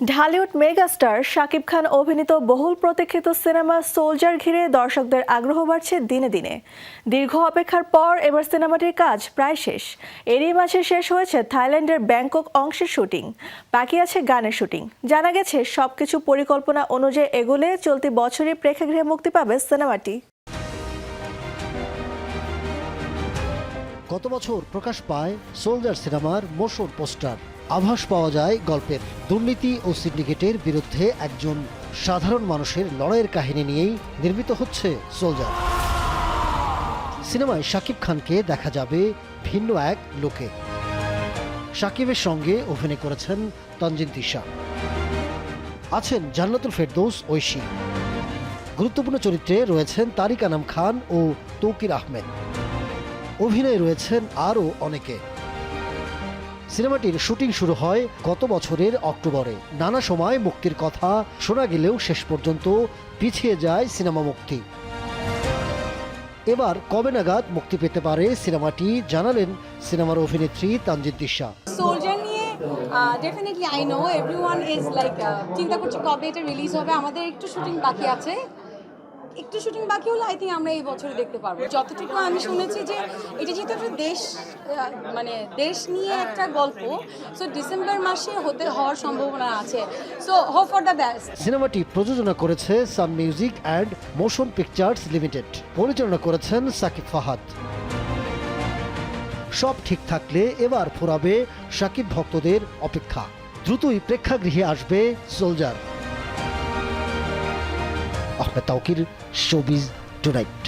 Dhallywood megastar Shakib Khan অভিনীত বহুল প্রতীক্ষিত সিনেমা সোলজার ঘিরে দর্শকদের আগ্রহ বাড়ছে দিনে দিনে। দীর্ঘ অপেক্ষার পর এবার সিনেমাটির কাজ প্রায় শেষ। এরই মাঝে শেষ হয়েছে থাইল্যান্ডের ব্যাংকক অংশের শুটিং, বাকি আছে গানের শুটিং। জানা গেছে সবকিছু পরিকল্পনা অনুযায়ী এগোলে চলতি বছরই প্রেক্ষাগৃহে মুক্তি পাবে সিনেমাটি। গত বছর প্রকাশ পায় সোলজার সিনেমার মোশন পোস্টার। আভাস পাওয়া যায় গল্পের। দুর্নীতি ও সিন্ডিকেটের বিরুদ্ধে একজন সাধারণ মানুষের লড়াইয়ের কাহিনী নিয়েই নির্মিত হচ্ছে সোলজার। সিনেমায় শাকিব খানকে দেখা যাবে ভিন্ন এক লোকে। শাকিবের সঙ্গে অভিনয় করেছেন তানজিন তিশা, আছেন জান্নাতুল ফেরদৌস ঐশী। গুরুত্বপূর্ণ চরিত্রে রয়েছেন তারিক আনাম খান ও তৌকির আহমেদ। অভিনয়ে রয়েছেন আরও অনেকে। সিনেমাটির শুটিং শুরু হয় গত বছরের অক্টোবরে। নানা সময় মুক্তির কথা শোনা গেলেও শেষ পর্যন্ত পিছিয়ে যায় সিনেমা মুক্তি। এবার কবে নাগাদ মুক্তি পেতে পারে সিনেমাটি জানালেন সিনেমার অভিনেত্রী তানজিন তিশা। সোলজার নিয়ে definitely I know everyone is like চিন্তা করছে কবে এটা রিলিজ হবে। আমাদের একটু শুটিং বাকি আছে, একটু শুটিং বাকি হলে আই থিঙ্ক আমরা এই বছরে দেখতে পারবো। যতটুকু আমি শুনেছি যে এটা যেহেতু একটা দেশ নিয়ে একটা গল্প, সো ডিসেম্বর মাসে হওয়ার সম্ভাবনা আছে। So hope for the best. সিনেমাটি প্রযোজনা করেছে Sun Music and Motion Pictures Limited. পরিচালনা করেছেন সাকিব ফাহাদ। সব ঠিক থাকলে এবার ফুরাবে শাকিব ভক্তদের অপেক্ষা। দ্রুতই প্রেক্ষাগৃহে আসবে soldier. Ahmed Tauquir, showbiz tonight.